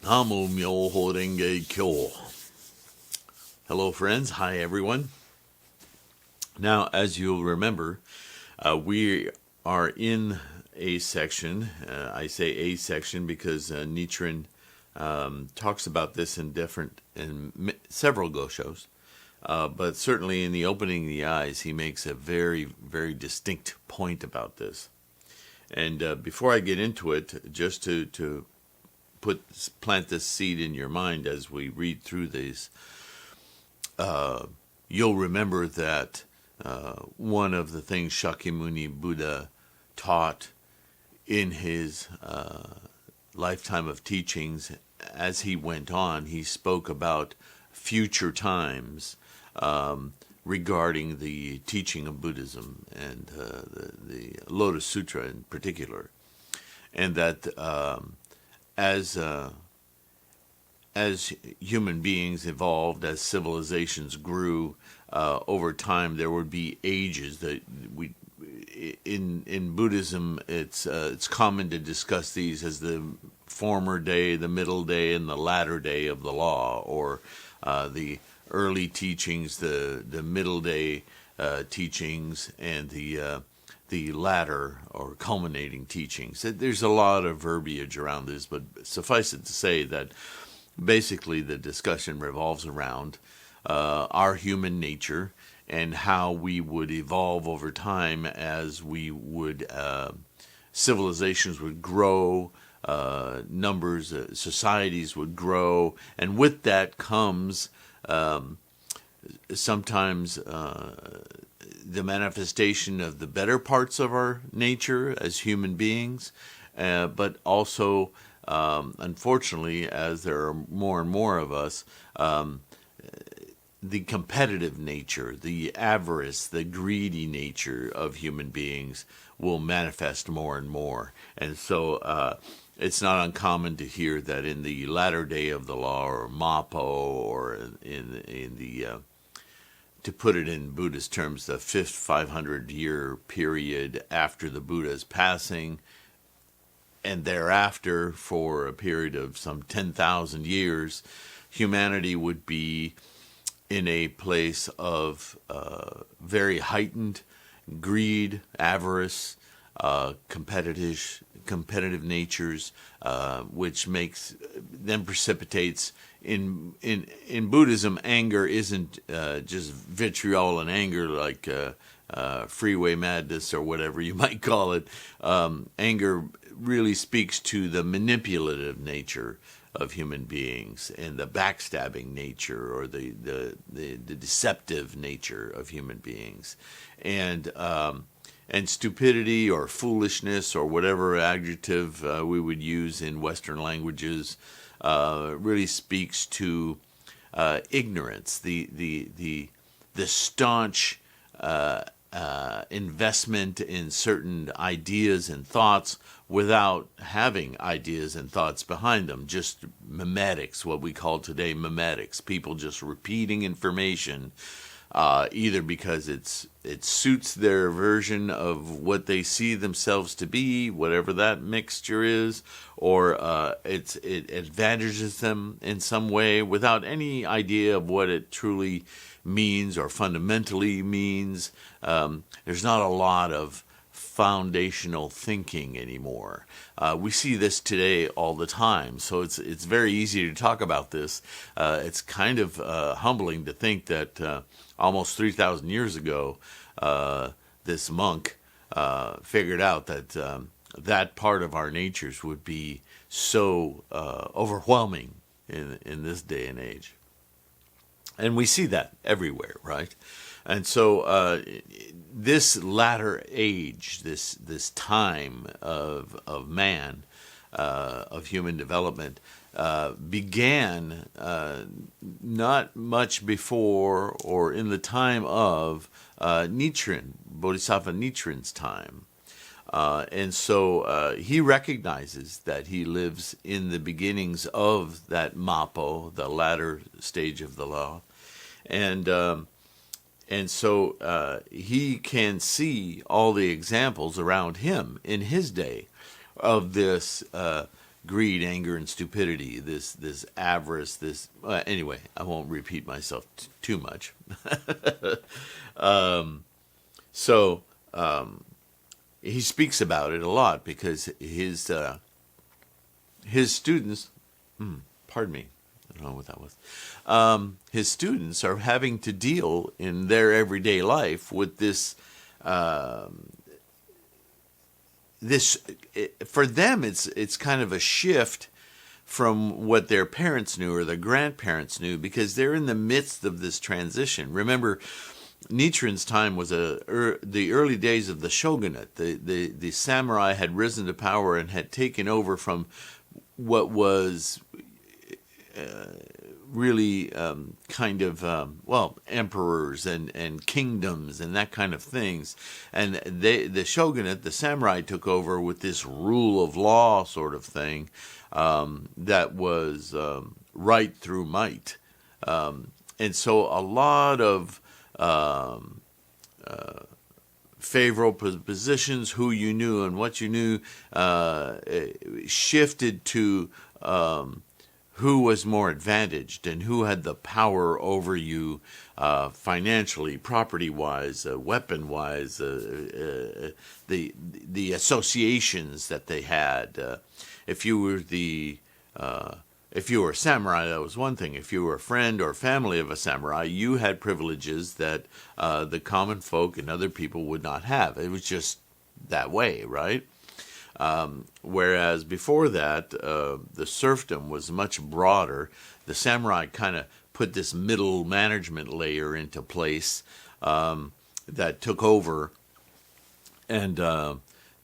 Namo Myoho Renge Kyo. Hello, friends. Hi, everyone. Now, as you'll remember, we are in a section. I say a section because Nichiren talks about this in several goshos. But certainly in the opening of the eyes, he makes a very, very distinct point about this. And before I get into it, just to plant this seed in your mind as we read through these, you'll remember that one of the things Shakyamuni Buddha taught in his lifetime of teachings, as he went on, he spoke about future times regarding the teaching of Buddhism and the Lotus Sutra in particular, and that as human beings evolved, as civilizations grew over time, there would be ages that in Buddhism, it's common to discuss these as the former day, the middle day, and the latter day of the law, or the early teachings, the middle day teachings, and the latter or culminating teachings. There's a lot of verbiage around this, but suffice it to say that basically the discussion revolves around our human nature and how we would evolve over time as we would, civilizations would grow, numbers, societies would grow, and with that comes sometimes the manifestation of the better parts of our nature as human beings, but also, unfortunately, as there are more and more of us, the competitive nature, the avarice, the greedy nature of human beings will manifest more and more. And so it's not uncommon to hear that in the latter day of the law, or Mappo, or in the to put it in Buddhist terms, the fifth 500-year period after the Buddha's passing, and thereafter for a period of some 10,000 years, humanity would be in a place of very heightened greed, avarice, competitive natures, which precipitates in Buddhism. Anger isn't just vitriol and anger like freeway madness or whatever you might call it. Anger really speaks to the manipulative nature of human beings and the backstabbing nature or the deceptive nature of human beings, and stupidity or foolishness or whatever adjective we would use in Western languages really speaks to ignorance, the staunch investment in certain ideas and thoughts without having ideas and thoughts behind them, just memetics, what we call today memetics, people just repeating information either because it suits their version of what they see themselves to be, whatever that mixture is, or it advantages them in some way without any idea of what it truly means or fundamentally means. There's not a lot of foundational thinking anymore. We see this today all the time, so it's very easy to talk about this. It's kind of humbling to think that almost 3,000 years ago, this monk figured out that that part of our natures would be so overwhelming in this day and age. And we see that everywhere, right? And so this latter age, this time of man, of human development, began not much before or in the time of Nichiren Bodhisattva Nichiren's time. And so he recognizes that he lives in the beginnings of that Mappo, the latter stage of the law. And so he can see all the examples around him in his day of this greed, anger, and stupidity, this avarice, this... anyway, I won't repeat myself too much. He speaks about it a lot because his students... pardon me. I don't know what that was. His students are having to deal in their everyday life with this... for them, it's kind of a shift from what their parents knew or their grandparents knew, because they're in the midst of this transition. Remember, Nichiren's time was the early days of the shogunate. The samurai had risen to power and had taken over from what was really emperors and kingdoms and that kind of things. And the shogunate, the samurai, took over with this rule of law sort of thing that was right through might. And so a lot of favorable positions, who you knew and what you knew, shifted to who was more advantaged and who had the power over you financially, property-wise, weapon-wise, the associations that they had. If you were if you were a samurai, that was one thing. If you were a friend or family of a samurai, you had privileges that the common folk and other people would not have. It was just that way, right? Whereas before that, the serfdom was much broader. The samurai kind of put this middle management layer into place that took over, and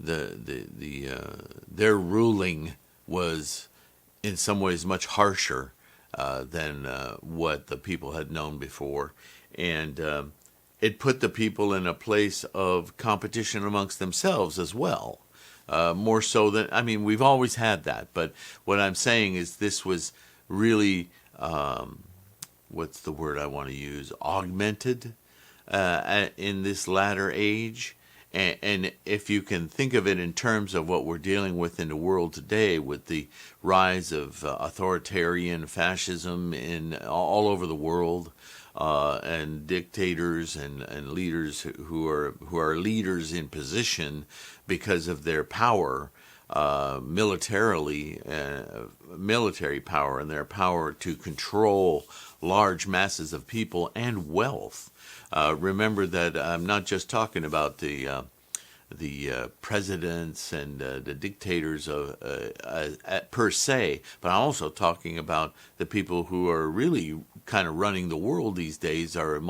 their ruling was in some ways much harsher than what the people had known before, and it put the people in a place of competition amongst themselves as well. More so than, I mean, we've always had that, but what I'm saying is this was really, what's the word I want to use, augmented in this latter age. And if you can think of it in terms of what we're dealing with in the world today, with the rise of authoritarian fascism in all over the world, and dictators and leaders who are leaders in position because of their power, military power, and their power to control large masses of people and wealth. Remember that I'm not just talking about the presidents and the dictators per se, but I'm also talking about the people who are really kind of running the world these days, are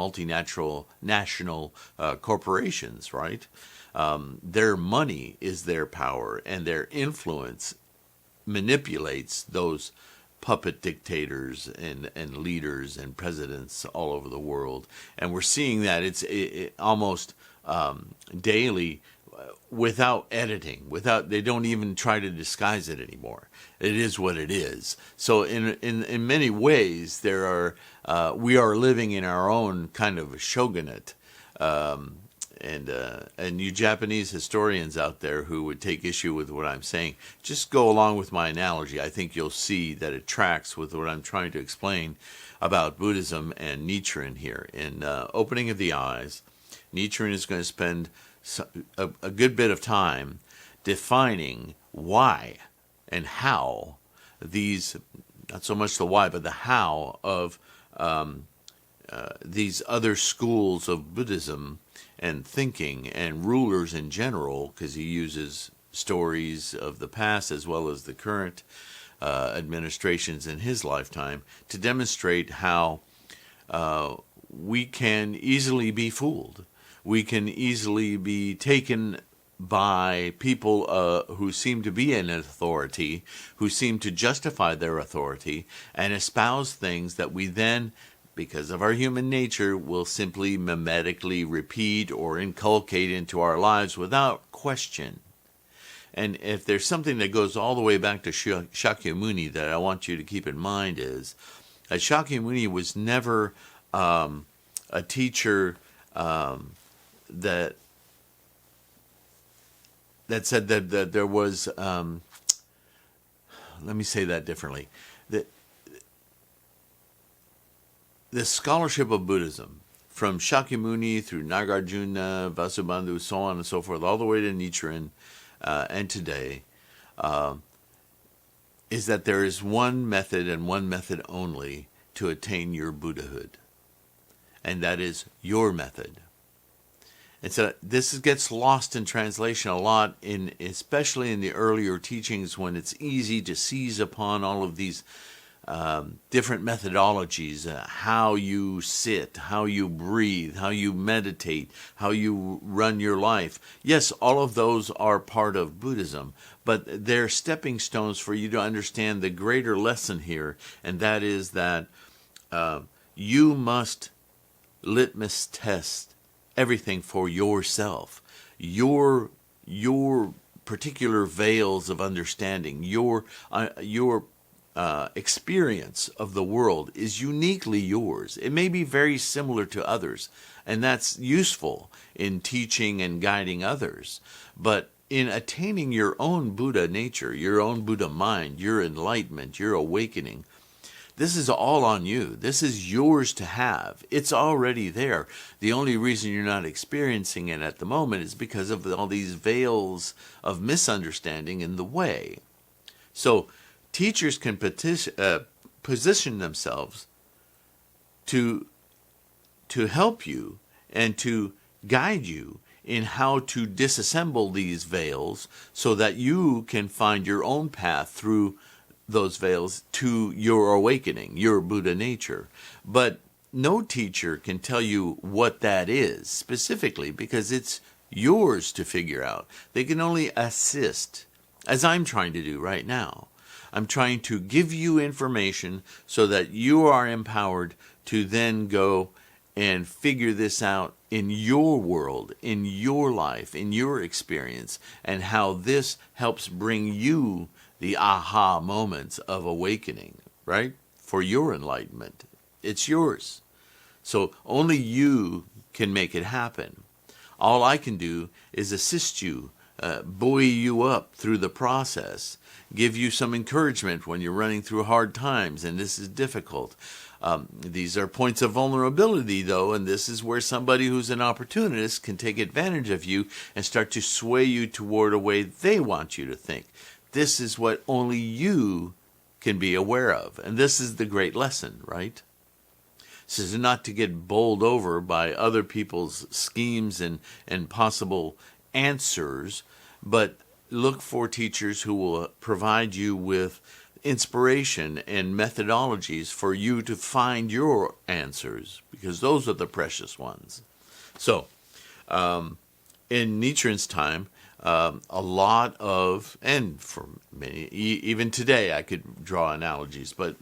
national corporations, right? Their money is their power, and their influence manipulates those puppet dictators and leaders and presidents all over the world. And we're seeing that it's almost daily, without editing, they don't even try to disguise it anymore. It is what it is. So in many ways, we are living in our own kind of shogunate. And you Japanese historians out there who would take issue with what I'm saying, just go along with my analogy. I think you'll see that it tracks with what I'm trying to explain about Buddhism and Nichiren here. In Opening of the Eyes, Nichiren is going to spend a good bit of time defining why and how these, not so much the why, but the how of these other schools of Buddhism and thinking and rulers in general, because he uses stories of the past as well as the current administrations in his lifetime to demonstrate how we can easily be fooled. We can easily be taken by people who seem to be in authority, who seem to justify their authority, and espouse things that we then because of our human nature, will simply mimetically repeat or inculcate into our lives without question. And if there's something that goes all the way back to Shakyamuni that I want you to keep in mind is that Shakyamuni was never a teacher that said that there was, let me say that differently. The scholarship of Buddhism, from Shakyamuni through Nagarjuna, Vasubandhu, so on and so forth, all the way to Nichiren and today, is that there is one method and one method only to attain your Buddhahood. And that is your method. And so this gets lost in translation a lot, especially in the earlier teachings, when it's easy to seize upon all of these different methodologies, how you sit, how you breathe, how you meditate, how you run your life. Yes, all of those are part of Buddhism, but they're stepping stones for you to understand the greater lesson here, and that is that you must litmus test everything for yourself. Your particular veils of understanding, your experience of the world is uniquely yours. It may be very similar to others, and that's useful in teaching and guiding others. But in attaining your own Buddha nature, your own Buddha mind, your enlightenment, your awakening, this is all on you. This is yours to have. It's already there. The only reason you're not experiencing it at the moment is because of all these veils of misunderstanding in the way. So teachers can position themselves to help you and to guide you in how to disassemble these veils so that you can find your own path through those veils to your awakening, your Buddha nature. But no teacher can tell you what that is specifically because it's yours to figure out. They can only assist, as I'm trying to do right now. I'm trying to give you information so that you are empowered to then go and figure this out in your world, in your life, in your experience, and how this helps bring you the aha moments of awakening, right? For your enlightenment. It's yours. So only you can make it happen. All I can do is assist you, buoy you up through the process, give you some encouragement when you're running through hard times and this is difficult. These are points of vulnerability, though, and this is where somebody who's an opportunist can take advantage of you and start to sway you toward a way they want you to think. This is what only you can be aware of, and this is the great lesson, right? This is not to get bowled over by other people's schemes and possible answers, but look for teachers who will provide you with inspiration and methodologies for you to find your answers, because those are the precious ones. So, in Nichiren's time, a lot of, and for many, even today I could draw analogies, but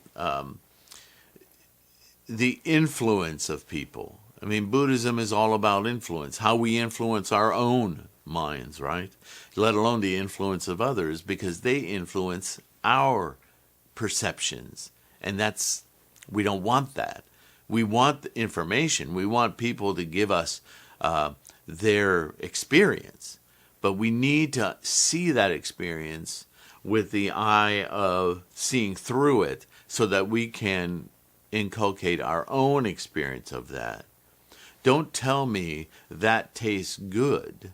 the influence of people. I mean, Buddhism is all about influence, how we influence our own minds, right? Let alone the influence of others, because they influence our perceptions. And we don't want that. We want information. We want people to give us their experience. But we need to see that experience with the eye of seeing through it so that we can inculcate our own experience of that. Don't tell me that tastes good.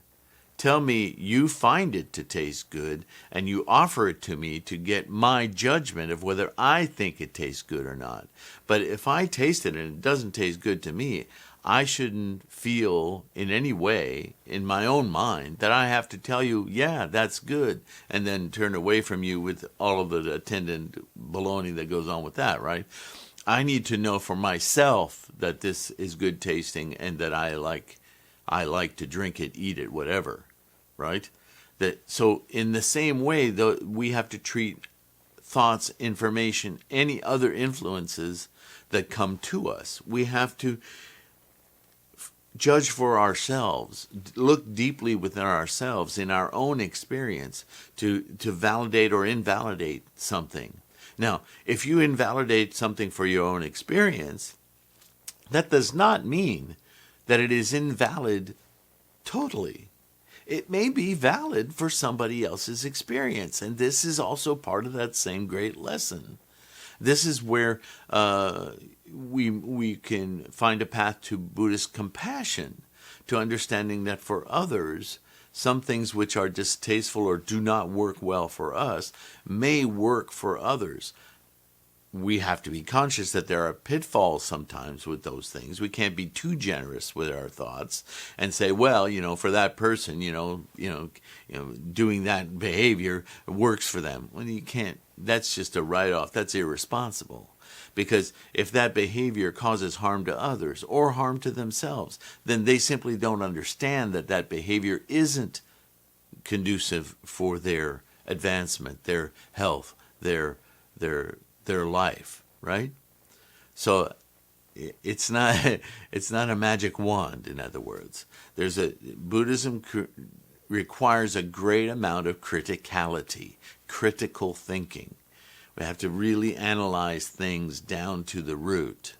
Tell me you find it to taste good and you offer it to me to get my judgment of whether I think it tastes good or not. But if I taste it and it doesn't taste good to me, I shouldn't feel in any way in my own mind that I have to tell you, yeah, that's good, and then turn away from you with all of the attendant baloney that goes on with that, right? I need to know for myself that this is good tasting and that I like to drink it, eat it, whatever, right? So in the same way, we have to treat thoughts, information, any other influences that come to us. We have to judge for ourselves, look deeply within ourselves in our own experience to validate or invalidate something. Now, if you invalidate something for your own experience, that does not mean that it is invalid totally. It may be valid for somebody else's experience, and this is also part of that same great lesson. This is where we can find a path to Buddhist compassion, to understanding that for others, some things which are distasteful or do not work well for us may work for others. We have to be conscious that there are pitfalls sometimes with those things. We can't be too generous with our thoughts and say, well, for that person, doing that behavior works for them. Well, you can't. That's just a write-off. That's irresponsible. Because if that behavior causes harm to others or harm to themselves, then they simply don't understand that that behavior isn't conducive for their advancement, their health, their life, right? So it's not a magic wand, in other words. Buddhism requires a great amount of criticality, critical thinking. We have to really analyze things down to the root.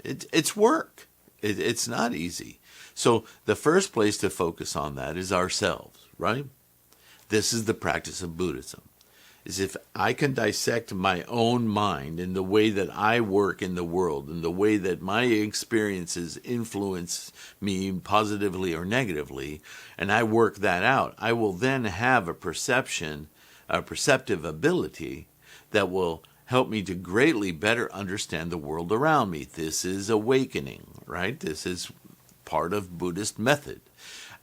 It's work. It's not easy. So the first place to focus on that is ourselves, right? This is the practice of Buddhism. Is if I can dissect my own mind and the way that I work in the world and the way that my experiences influence me positively or negatively, and I work that out, I will then have a perceptive ability that will help me to greatly better understand the world around me. This is awakening, right? This is part of Buddhist method.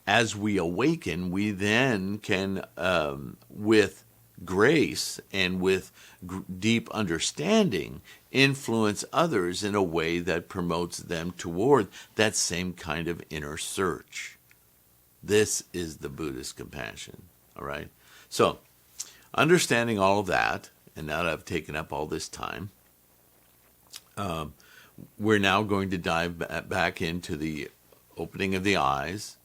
As we awaken, we then can, with grace and with deep understanding, influence others in a way that promotes them toward that same kind of inner search. This is the Buddhist compassion, all right? So, understanding all of that, and now that I've taken up all this time, we're now going to dive back into the opening of the eyes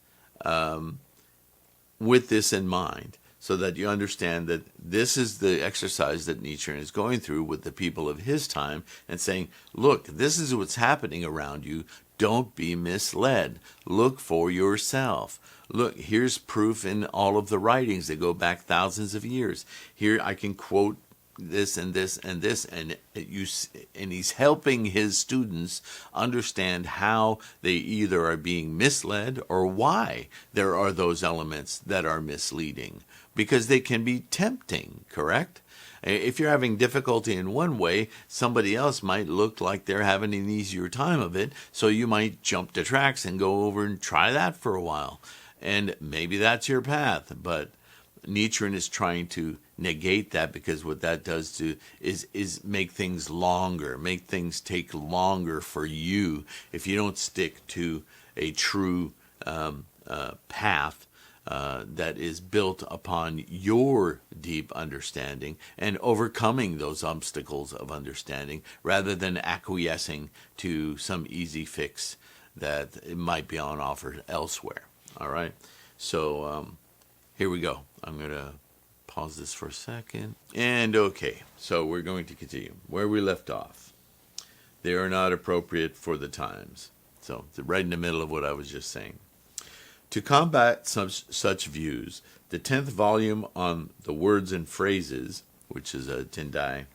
with this in mind, so that you understand that this is the exercise that Nichiren is going through with the people of his time and saying, look, this is what's happening around you. Don't be misled. Look for yourself. Look, here's proof in all of the writings that go back thousands of years. Here I can quote this and this and this, and he's helping his students understand how they either are being misled or why there are those elements that are misleading, because they can be tempting, correct? If you're having difficulty in one way, somebody else might look like they're having an easier time of it, so you might jump the tracks and go over and try that for a while. And maybe that's your path, but Nichiren is trying to negate that, because what that does is make things longer, make things take longer for you if you don't stick to a true path that is built upon your deep understanding and overcoming those obstacles of understanding, rather than acquiescing to some easy fix that it might be on offer elsewhere. All right, so here we go. I'm going to pause this for a second. And okay, so we're going to continue where we left off. They are not appropriate for the times. So right in the middle of what I was just saying. To combat such views, the 10th volume on the words and phrases, which is a Tendai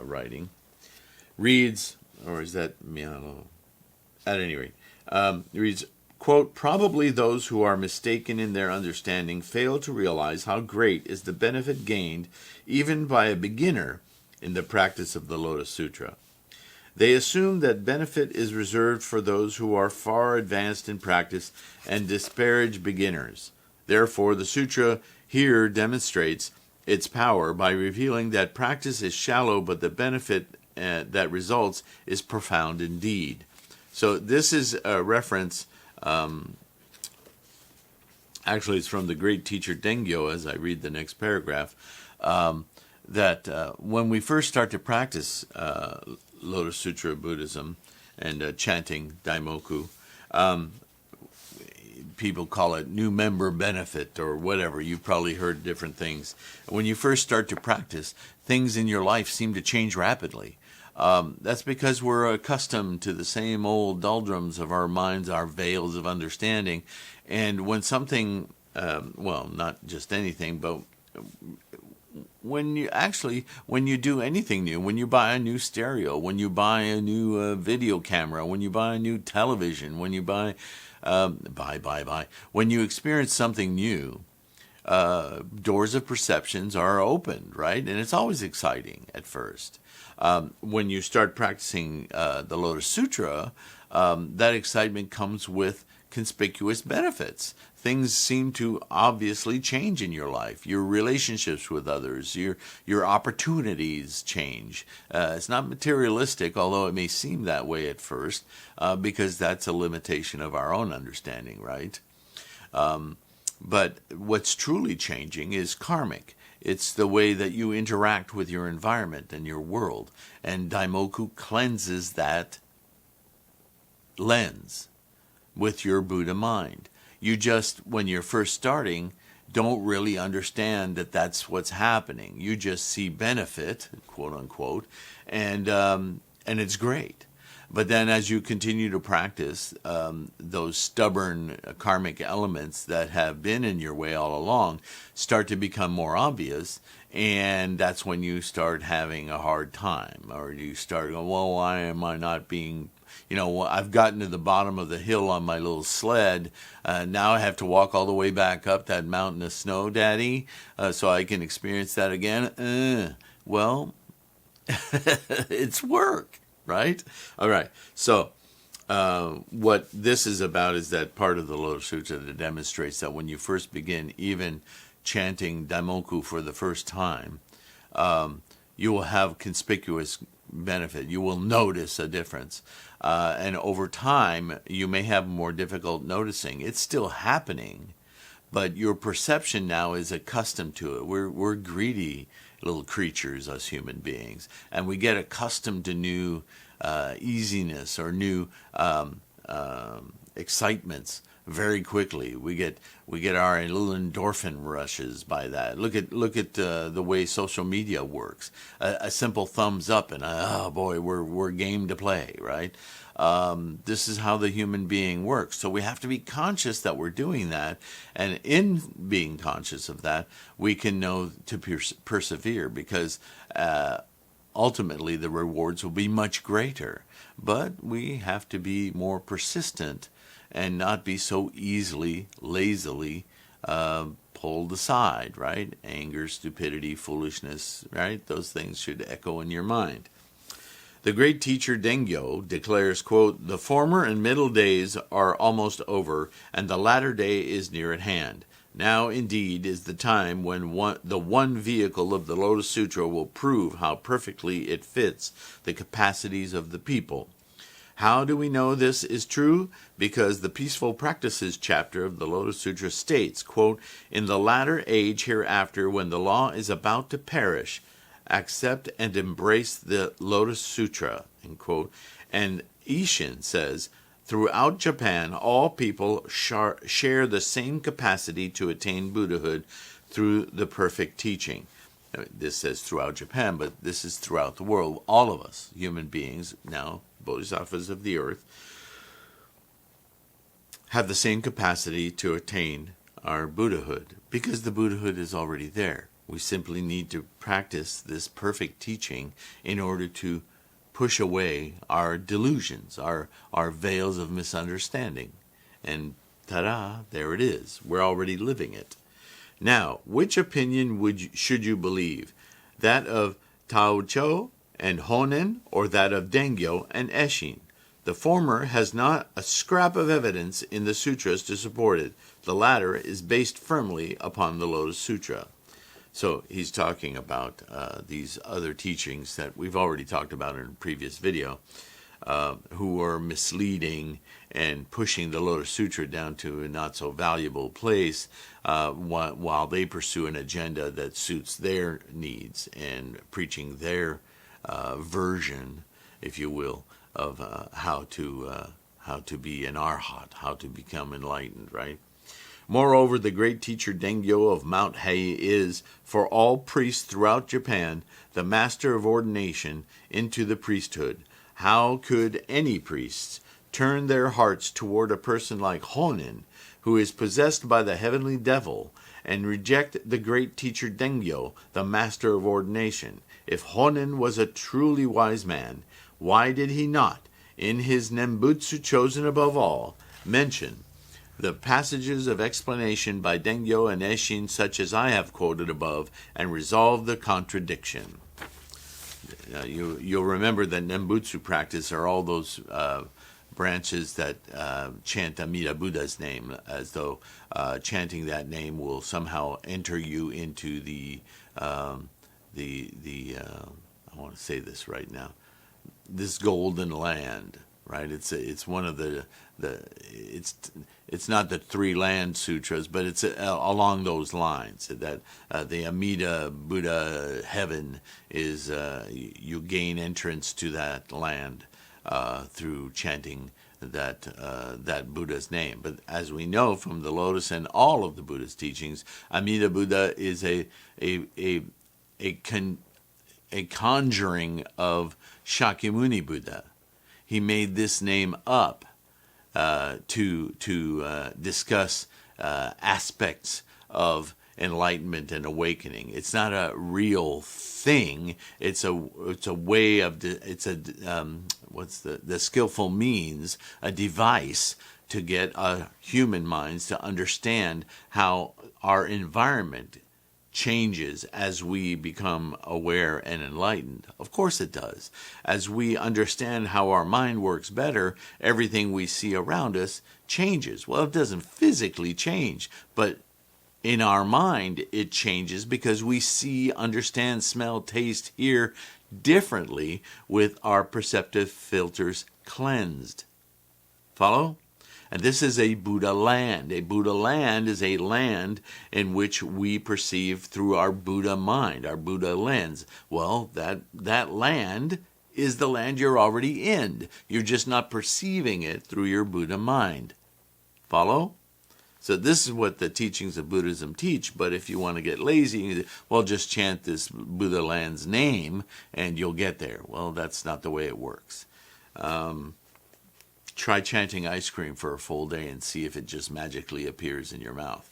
writing, reads, or is that Miyano? At any rate, reads, quote, probably those who are mistaken in their understanding fail to realize how great is the benefit gained even by a beginner in the practice of the Lotus Sutra. They assume that benefit is reserved for those who are far advanced in practice and disparage beginners. Therefore, the sutra here demonstrates its power by revealing that practice is shallow, but the benefit that results is profound indeed. So this is a reference. Actually, it's from the great teacher Dengyo, as I read the next paragraph, that when we first start to practice Lotus Sutra Buddhism and chanting Daimoku, people call it new member benefit or whatever. You've probably heard different things. When you first start to practice, things in your life seem to change rapidly. That's because we're accustomed to the same old doldrums of our minds, our veils of understanding. And when something, well, not just anything, but when you do anything new, when you buy a new stereo, when you buy a new video camera, when you buy a new television, when you when you experience something new, doors of perceptions are opened, right? And it's always exciting at first. When you start practicing the Lotus Sutra, that excitement comes with conspicuous benefits. Things seem to obviously change in your life. Your relationships with others, your opportunities change. It's not materialistic, although it may seem that way at first, because that's a limitation of our own understanding, right? But what's truly changing is karmic. It's the way that you interact with your environment and your world. And Daimoku cleanses that lens with your Buddha mind. You just, when you're first starting, don't really understand that that's what's happening. You just see benefit, quote unquote, and it's great. But then as you continue to practice, those stubborn karmic elements that have been in your way all along start to become more obvious, and that's when you start having a hard time, or you start going, well, why am I not being, I've gotten to the bottom of the hill on my little sled. Now I have to walk all the way back up that mountain of snow, Daddy, so I can experience that again. Well, it's work, right? All right. So what this is about is that part of the Lotus Sutra that demonstrates that when you first begin, even chanting Daimoku for the first time, you will have conspicuous benefit. You will notice a difference. And over time, you may have more difficult noticing. It's still happening, but your perception now is accustomed to it. We're greedy little creatures, us human beings, and we get accustomed to new easiness or new excitements very quickly. We get our little endorphin rushes by that. Look at the way social media works. A simple thumbs up and oh boy, we're game to play, right? This is how the human being works. So we have to be conscious that we're doing that, and in being conscious of that, we can know to persevere, because ultimately the rewards will be much greater. But we have to be more persistent and not be so easily, lazily pulled aside, right? Anger, stupidity, foolishness, right? Those things should echo in your mind. The great teacher Dengyo declares, quote, "The former and middle days are almost over, and the latter day is near at hand. Now, indeed, is the time when the one vehicle of the Lotus Sutra will prove how perfectly it fits the capacities of the people. How do we know this is true? Because the Peaceful Practices chapter of the Lotus Sutra states, quote, in the latter age hereafter, when the law is about to perish, accept and embrace the Lotus Sutra, end quote. And Ishin says, throughout Japan, all people share the same capacity to attain Buddhahood through the perfect teaching. This says throughout Japan, but this is throughout the world. All of us, human beings, now bodhisattvas of the earth, have the same capacity to attain our Buddhahood, because the Buddhahood is already there. We simply need to practice this perfect teaching in order to push away our delusions, our veils of misunderstanding. And ta-da, there it is. We're already living it. Now, which opinion should you believe? That of Taocho and Honen, or that of Dengyo and Eshin? The former has not a scrap of evidence in the sutras to support it. The latter is based firmly upon the Lotus Sutra. So he's talking about these other teachings that we've already talked about in a previous video. who were misleading and pushing the Lotus Sutra down to a not so valuable place, while they pursue an agenda that suits their needs and preaching their version, if you will, of how to be an arhat, how to become enlightened, right? Moreover, the great teacher Dengyo of Mount Hei is, for all priests throughout Japan, the master of ordination into the priesthood. How could any priests turn their hearts toward a person like Honen, who is possessed by the heavenly devil, and reject the great teacher Dengyo, the master of ordination? If Honen was a truly wise man, why did he not, in his Nembutsu chosen above all, mention the passages of explanation by Dengyo and Eshin such as I have quoted above, and resolve the contradiction? You'll remember that Nembutsu practice are all those branches that chant Amida Buddha's name, as though chanting that name will somehow enter you into I want to say this right now, this golden land, right? It's one of it's not the Three Land Sutras, but it's along those lines, that the Amida Buddha heaven is, you gain entrance to that land through chanting that Buddha's name. But as we know from the Lotus and all of the Buddha's teachings, Amida Buddha is a conjuring of Shakyamuni Buddha. He made this name up to discuss aspects of enlightenment and awakening. It's not a real thing. It's a way of the skillful means, a device to get human minds to understand how our environment changes as we become aware and enlightened. Of course it does. As we understand how our mind works better, everything we see around us changes. Well, it doesn't physically change, but in our mind it changes because we see, understand, smell, taste, hear differently with our perceptive filters cleansed. Follow? And this is a Buddha land. A Buddha land is a land in which we perceive through our Buddha mind, our Buddha lens. Well, that land is the land you're already in. You're just not perceiving it through your Buddha mind. Follow? So this is what the teachings of Buddhism teach, but if you want to get lazy, well, just chant this Buddha land's name and you'll get there. Well, that's not the way it works. Try chanting ice cream for a full day and see if it just magically appears in your mouth.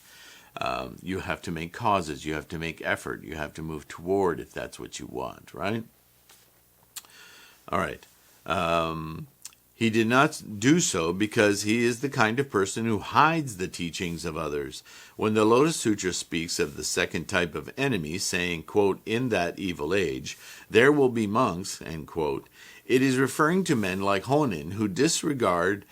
You have to make causes. You have to make effort. You have to move toward if that's what you want, right? All right. He did not do so because he is the kind of person who hides the teachings of others. When the Lotus Sutra speaks of the second type of enemy, saying, quote, in that evil age, there will be monks, end quote, it is referring to men like Honen who disregard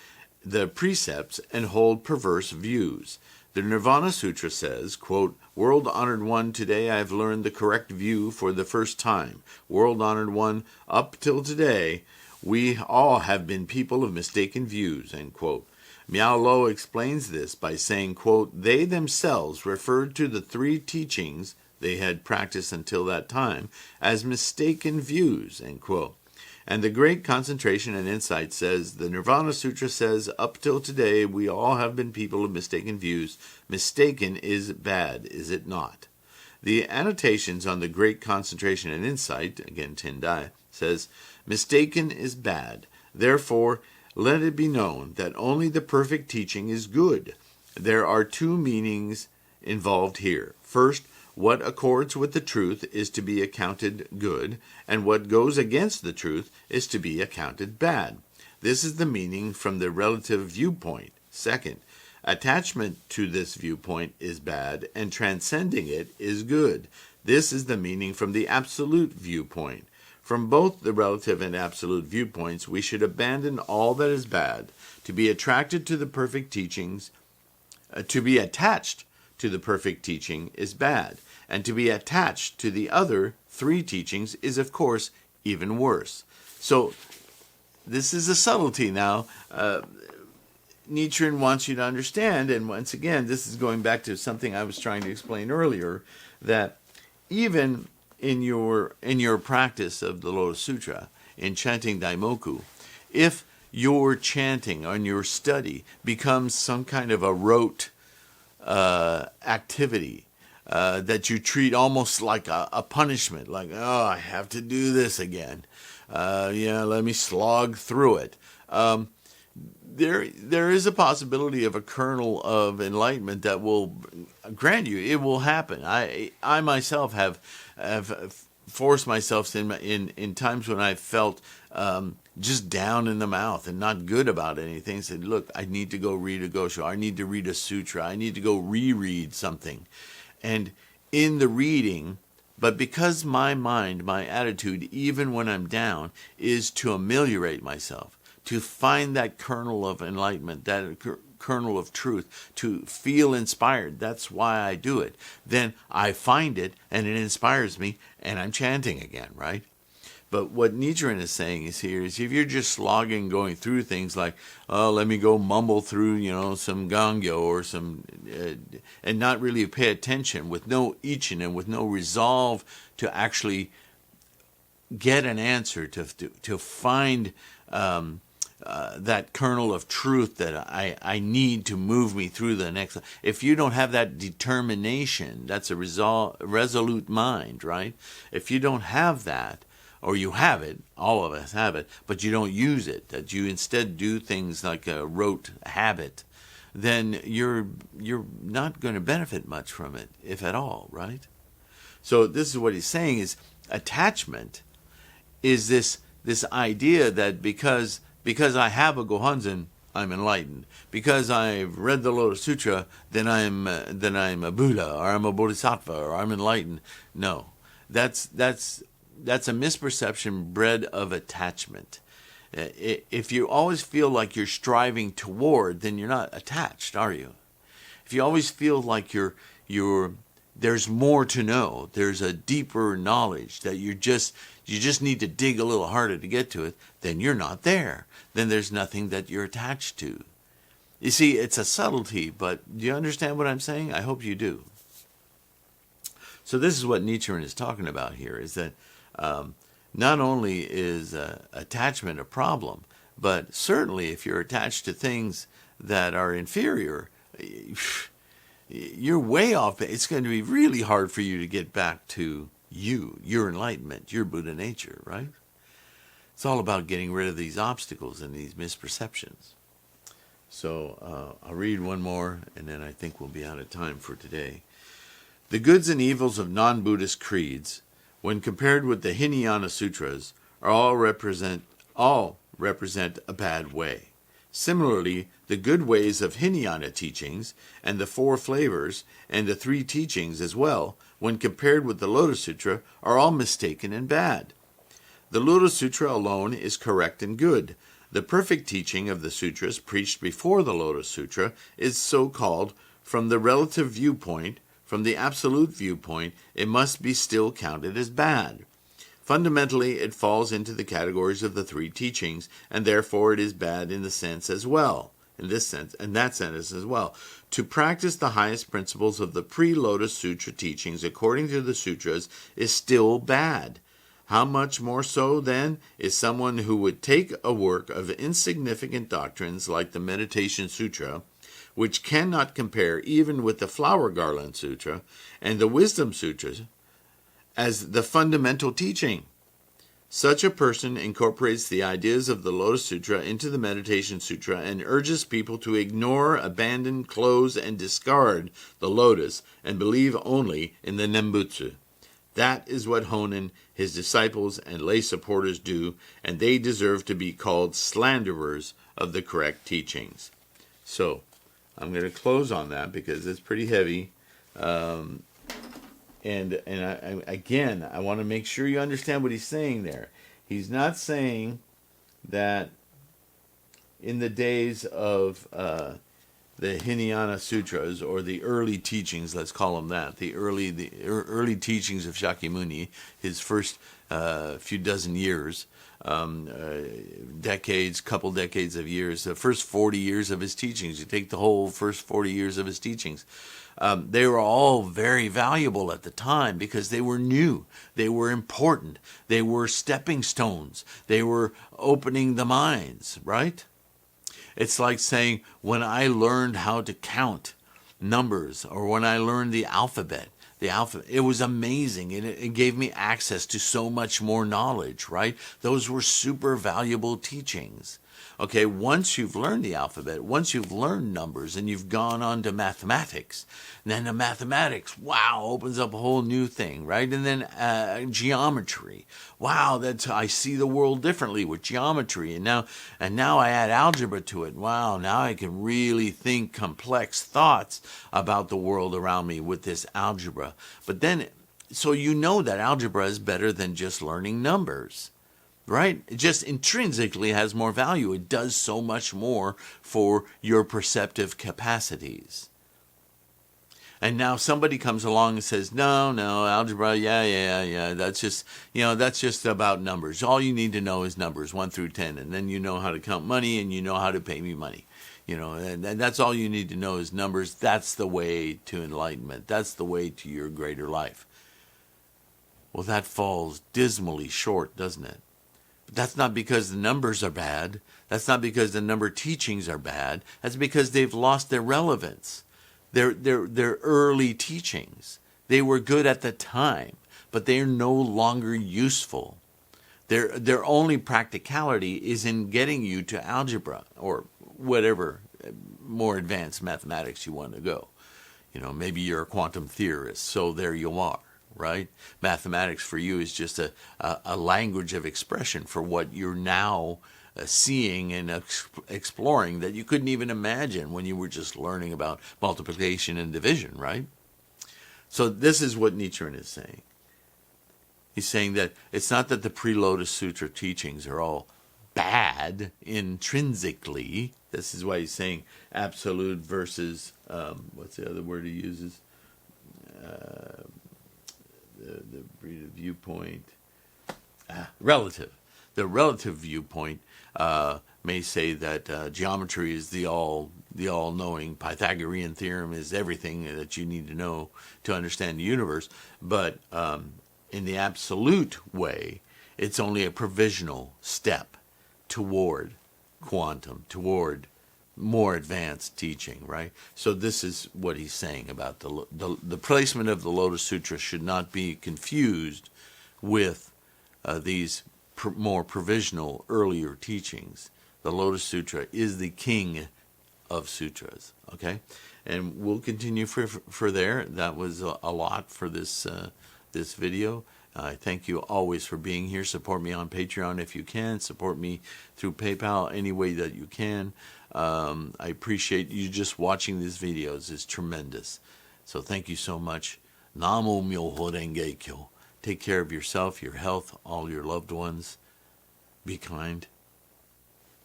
the precepts and hold perverse views. The Nirvana Sutra says, quote, world-honored one, today I have learned the correct view for the first time. World-honored one, up till today, we all have been people of mistaken views, end quote. Miao Lo explains this by saying, quote, they themselves referred to the three teachings they had practiced until that time as mistaken views, end quote. And the Great Concentration and Insight says, the Nirvana Sutra says, up till today, we all have been people of mistaken views. Mistaken is bad, is it not? The annotations on the Great Concentration and Insight, again Tendai, says, mistaken is bad. Therefore, let it be known that only the perfect teaching is good. There are two meanings involved here. First, what accords with the truth is to be accounted good, and what goes against the truth is to be accounted bad. This is the meaning from the relative viewpoint. Second, attachment to this viewpoint is bad, and transcending it is good. This is the meaning from the absolute viewpoint. From both the relative and absolute viewpoints, we should abandon all that is bad. To be attracted to the perfect teachings, to be attached to the perfect teaching is bad. And to be attached to the other three teachings is, of course, even worse. So this is a subtlety now. Nichiren wants you to understand, and once again, this is going back to something I was trying to explain earlier, that even in your practice of the Lotus Sutra, in chanting Daimoku, if your chanting on your study becomes some kind of a rote activity that you treat almost like a punishment, like, oh, I have to do this again. Let me slog through it. There is a possibility of a kernel of enlightenment that will grant you. It will happen. I myself have forced myself in times when I felt just down in the mouth and not good about anything. Said, look, I need to go read a Gosho. I need to read a sutra. I need to go reread something. And in the reading, but because my mind, my attitude, even when I'm down, is to ameliorate myself, to find that kernel of enlightenment, that kernel of truth, to feel inspired. That's why I do it. Then I find it, and it inspires me, and I'm chanting again, right? But what Nichiren is saying is if you're just slogging, going through things like, oh, let me go mumble through, some Gangyo or some, and not really pay attention, with no ichin and with no resolve to actually get an answer, to find that kernel of truth that I need to move me through the next. If you don't have that determination, that's a resolute mind, right? If you don't have that, or you have it, all of us have it, but you don't use it, that you instead do things like a rote habit, then you're not going to benefit much from it, if at all, right? So this is what he's saying is attachment is this idea that because I have a Gohanzen, I'm enlightened. Because I've read the Lotus Sutra, then I'm a Buddha, or I'm a Bodhisattva, or I'm enlightened. No, that's a misperception bred of attachment. If you always feel like you're striving toward, then you're not attached, are you? If you always feel like there's more to know, there's a deeper knowledge that you just need to dig a little harder to get to it, then you're not there. Then there's nothing that you're attached to. You see, it's a subtlety, but do you understand what I'm saying? I hope you do. So this is what Nichiren is talking about here, is that not only is attachment a problem, but certainly if you're attached to things that are inferior, you're way off. It's going to be really hard for you to get back to your enlightenment, your Buddha nature, right? It's all about getting rid of these obstacles and these misperceptions. So I'll read one more, and then I think we'll be out of time for today. The goods and evils of non-Buddhist creeds, when compared with the Hinayana Sutras, all represent a bad way. Similarly, the good ways of Hinayana teachings, and the four flavors, and the three teachings as well, when compared with the Lotus Sutra, are all mistaken and bad. The Lotus Sutra alone is correct and good. The perfect teaching of the sutras preached before the Lotus Sutra is so called from the relative viewpoint. From the absolute viewpoint, it must be still counted as bad. Fundamentally, it falls into the categories of the three teachings, and therefore it is bad in the sense as well. In this sense, and that sentence as well. To practice the highest principles of the pre-Lotus Sutra teachings according to the sutras is still bad. How much more so, then, is someone who would take a work of insignificant doctrines like the Meditation Sutra, which cannot compare even with the Flower Garland Sutra and the Wisdom Sutras, as the fundamental teaching. Such a person incorporates the ideas of the Lotus Sutra into the Meditation Sutra and urges people to ignore, abandon, close, and discard the Lotus and believe only in the Nembutsu. That is what Honen, his disciples, and lay supporters do, and they deserve to be called slanderers of the correct teachings. So, I'm going to close on that because it's pretty heavy. And I want to make sure you understand what he's saying there. He's not saying that in the days of the Hinayana Sutras, or the early teachings, let's call them that, the early teachings of Shakyamuni, his first few dozen years, couple decades of years, the first 40 years of his teachings. You take the whole first 40 years of his teachings. They were all very valuable at the time because they were new, they were important, they were stepping stones, they were opening the minds, right? It's like saying, when I learned how to count numbers, or when I learned the alphabet, it was amazing, and it gave me access to so much more knowledge, right? Those were super valuable teachings. Okay, once you've learned the alphabet, once you've learned numbers, and you've gone on to mathematics, then the mathematics, wow, opens up a whole new thing, right? And then geometry, wow, I see the world differently with geometry, and now I add algebra to it. Wow, now I can really think complex thoughts about the world around me with this algebra. But then, so you know that algebra is better than just learning numbers. Right? It just intrinsically has more value. It does so much more for your perceptive capacities. And now somebody comes along and says, no, algebra, yeah, that's just about numbers. All you need to know is numbers, 1 through 10, and then you know how to count money, and you know how to pay me money. And that's all you need to know is numbers. That's the way to enlightenment. That's the way to your greater life. Well, that falls dismally short, doesn't it? But that's not because the numbers are bad. That's not because the number teachings are bad. That's because they've lost their relevance. They're early teachings. They were good at the time, but they are no longer useful. Their only practicality is in getting you to algebra or whatever more advanced mathematics you want to go. Maybe you're a quantum theorist, so there you are. Right? Mathematics for you is just a language of expression for what you're now seeing and exploring that you couldn't even imagine when you were just learning about multiplication and division, right? So this is what Nichiren is saying. He's saying that it's not that the pre-Lotus Sutra teachings are all bad intrinsically. This is why he's saying absolute versus, what's the other word he uses? The viewpoint, relative. The relative viewpoint may say that geometry is the all-knowing. Pythagorean theorem is everything that you need to know to understand the universe. But in the absolute way, it's only a provisional step toward quantum, toward more advanced teaching, right? So this is what he's saying about the placement of the Lotus Sutra should not be confused with these more provisional earlier teachings. The Lotus Sutra is the king of sutras, okay? And we'll continue for there. That was a lot for this video. I thank you always for being here. Support me on Patreon if you can. Support me through PayPal any way that you can. I appreciate you just watching these videos. It's tremendous. So thank you so much. Namo Myoho Renge Kyo. Take care of yourself, your health, all your loved ones. Be kind.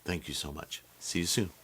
Thank you so much. See you soon.